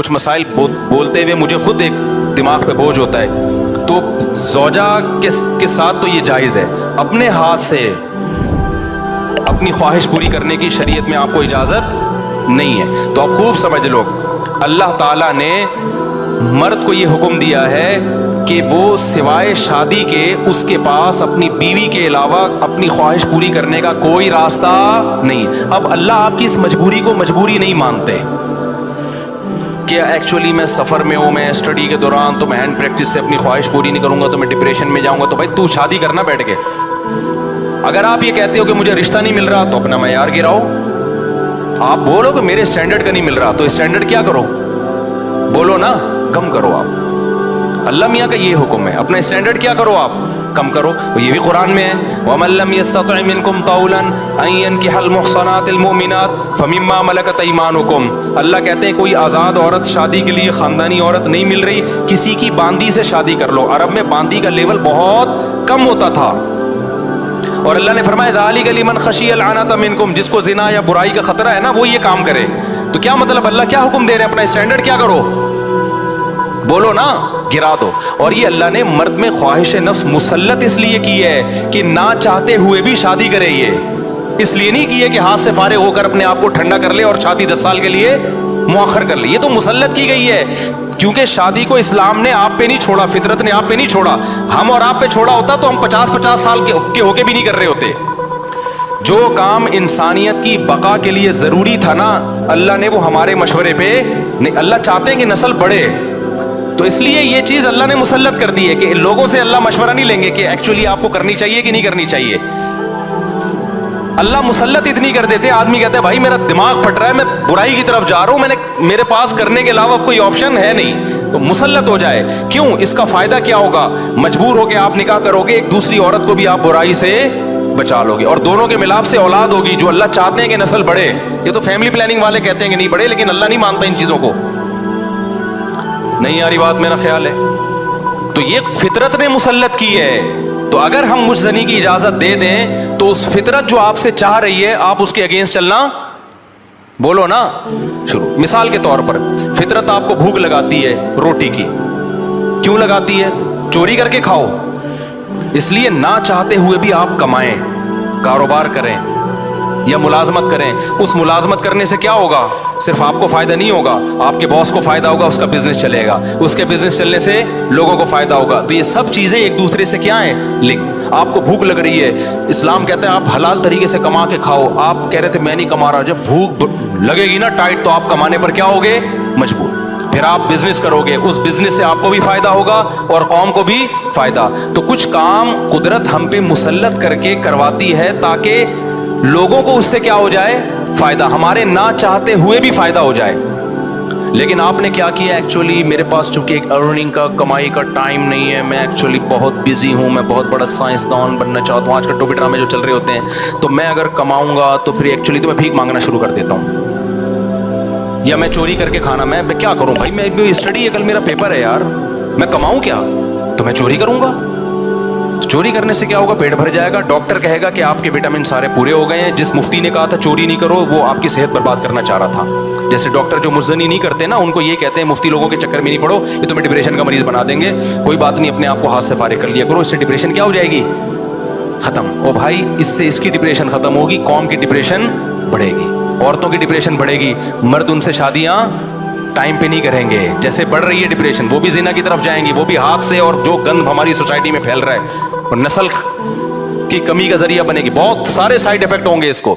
کچھ مسائل بولتے ہوئے مجھے خود ایک دماغ پہ بوجھ ہوتا ہے. تو زوجہ کے ساتھ تو یہ جائز ہے, اپنے ہاتھ سے اپنی خواہش پوری کرنے کی شریعت میں آپ کو اجازت نہیں ہے. تو آپ خوب سمجھ لو, اللہ تعالیٰ نے مرد کو یہ حکم دیا ہے کہ وہ سوائے شادی کے اس کے پاس اپنی بیوی کے علاوہ اپنی خواہش پوری کرنے کا کوئی راستہ نہیں. اب اللہ آپ کی اس مجبوری کو مجبوری نہیں مانتے کہ ایکچولی میں سفر میں ہوں, میں اسٹڈی کے دوران, تو میں ہینڈ پریکٹس سے اپنی خواہش پوری نہیں کروں گا تو میں ڈپریشن میں جاؤں گا. تو بھائی تو شادی کرنا بیٹھ کے. اگر آپ یہ کہتے ہو کہ مجھے رشتہ نہیں مل رہا تو اپنا معیار گراؤ. آپ بولو کہ میرے اسٹینڈرڈ کا نہیں مل رہا, تو اسٹینڈرڈ کیا کرو, بولو نا, کم کرو. آپ اللہ میاں کا یہ حکم ہے, اپنا اسٹینڈرڈ کیا کرو, آپ کم کرو. یہ بھی قرآن میں ہے, وَمَن لَّمْ يَسْتَطِعْ مِنكُمْ طَوْلًا أَن يَنكِحَ الْمُحْصَنَاتِ الْمُؤْمِنَاتِ فَمِمَّا مَلَكَتْ أَيْمَانُكُمْ. اللہ کہتے ہیں کوئی آزاد عورت شادی کے لیے خاندانی عورت نہیں مل رہی, کسی کی باندی سے شادی کر لو. عرب میں باندی کا لیول بہت کم ہوتا تھا, اور اللہ نے فرمایا ذَلِكَ لِمَنْ خَشِيَ الْعَنَتَ مِنكُمْ, جس کو زنا یا برائی کا خطرہ ہے نا وہ یہ کام کرے. تو کیا مطلب, اللہ کیا حکم دے رہے ہیں, اپنا اسٹینڈرڈ کیا کرو, بولو نا, گرا دو. اور یہ اللہ نے مرد میں خواہش نفس مسلط اس لیے کی ہے کہ نہ چاہتے ہوئے بھی شادی کرے. یہ اس لیے نہیں کی ہے کہ ہاتھ سے فارغ ہو کر اپنے آپ کو ٹھنڈا کر لے اور شادی 10 سال کے لیے مؤخر کر لے. یہ تو مسلط کی گئی ہے, کیونکہ شادی کو اسلام نے آپ پہ نہیں چھوڑا, فطرت نے آپ پہ نہیں چھوڑا. ہم اور آپ پہ چھوڑا ہوتا تو ہم 50-50 سال کے ہو کے بھی نہیں کر رہے ہوتے. جو کام انسانیت کی بقا کے لیے ضروری تھا نا, اللہ نے وہ ہمارے مشورے پہ نہیں. اللہ چاہتے ہیں کہ نسل بڑھے, تو اس لیے یہ چیز اللہ نے مسلط کر دی ہے کہ لوگوں سے اللہ مشورہ نہیں لیں گے کہ ایکچولی آپ کو کرنی چاہیے کہ نہیں کرنی چاہیے. اللہ مسلط اتنی کر دیتے, آدمی کہتے ہیں بھائی میرا دماغ پھٹ رہا ہے, میں برائی کی طرف جا رہا ہوں, میرے پاس کرنے کے علاوہ کوئی آپشن ہے نہیں, تو مسلط ہو جائے. کیوں, اس کا فائدہ کیا ہوگا, مجبور ہو کے آپ نکاح کرو گے, ایک دوسری عورت کو بھی آپ برائی سے بچا لو گے, اور دونوں کے ملاپ سے اولاد ہوگی جو اللہ چاہتے ہیں کہ نسل بڑھے. یہ تو فیملی پلاننگ والے کہتے ہیں کہ نہیں بڑھے, لیکن اللہ نہیں مانتا ان چیزوں کو. نہیں آ رہی بات, میرا خیال ہے. تو یہ فطرت نے مسلط کی ہے. تو اگر ہم مجھ زنی کی اجازت دے دیں تو اس فطرت جو آپ سے چاہ رہی ہے آپ اس کے اگینسٹ چلنا, بولو نا, شروع. مثال کے طور پر فطرت آپ کو بھوک لگاتی ہے روٹی کی, کیوں لگاتی ہے, چوری کر کے کھاؤ. اس لیے نہ چاہتے ہوئے بھی آپ کمائیں, کاروبار کریں یا ملازمت کریں. اس ملازمت کرنے سے کیا ہوگا, صرف آپ کو فائدہ نہیں ہوگا, آپ کے باس کو فائدہ ہوگا, اس کا بزنس چلے گا, اس کے بزنس چلنے سے لوگوں کو فائدہ ہوگا. تو یہ سب چیزیں ایک دوسرے سے کیا ہیں, لنک. آپ کو بھوک لگ رہی ہے, اسلام کہتا ہے آپ حلال طریقے سے کما کے کھاؤ. آپ کہہ رہے تھے میں نہیں کما رہا, جب بھوک لگے گی نا ٹائٹ تو آپ کمانے پر کیا ہوگے, مجبور. پھر آپ بزنس کرو گے, اس بزنس سے آپ کو بھی فائدہ ہوگا اور قوم کو بھی فائدہ. تو کچھ کام قدرت ہم پہ مسلط کر کے کرواتی ہے تاکہ لوگوں کو اس سے کیا ہو جائے, فائدہ, ہمارے نہ چاہتے ہوئے بھی فائدہ ہو جائے. لیکن آپ نے کیا کیا, ایکچولی میرے پاس چونکہ ایک ارننگ کا, کمائی کا ٹائم نہیں ہے, میں ایکچولی بہت بزی ہوں, میں بہت بڑا سائنسدان بننا چاہتا ہوں. آج کل ٹوپی ڈرامے جو چل رہے ہوتے ہیں, تو میں اگر کماؤں گا تو پھر ایکچولی تو میں بھیک مانگنا شروع کر دیتا ہوں, یا میں چوری کر کے کھانا, میں کیا کروں بھائی, میں اسٹڈی ہے, کل میرا پیپر ہے یار, میں کماؤں کیا, تو میں چوری کروں گا. چوری کرنے سے کیا ہوگا, پیٹ بھر جائے گا, ڈاکٹر کہے گا کہ آپ کے وٹامن سارے پورے ہو گئے ہیں. جس مفتی نے کہا تھا چوری نہیں کرو, وہ آپ کی صحت برباد کرنا چاہ رہا تھا. جیسے ڈاکٹر جو مزنی نہیں کرتے نا, ان کو یہ کہتے ہیں مفتی لوگوں کے چکر میں نہیں پڑو, یہ تمہیں ڈپریشن کا مریض بنا دیں گے, کوئی بات نہیں, اپنے آپ کو ہاتھ سے فارغ کر لیا کرو, اس سے ڈپریشن کیا ہو جائے گی, ختم. او بھائی, اس سے اس کی ڈپریشن ختم ہوگی, قوم کی ڈپریشن بڑھے گی, عورتوں کی ڈپریشن بڑھے گی, مرد ان سے شادیاں ٹائم پہ نہیں کریں گے. جیسے بڑھ رہی ہے ڈپریشن, وہ بھی زنا کی طرف جائیں گی, وہ بھی ہاتھ سے, اور جو گند ہماری سوسائٹی میں پھیل رہا ہے اور نسل کی کمی کا ذریعہ بنے گی. بہت سارے سائیڈ افیکٹ ہوں گے اس کو.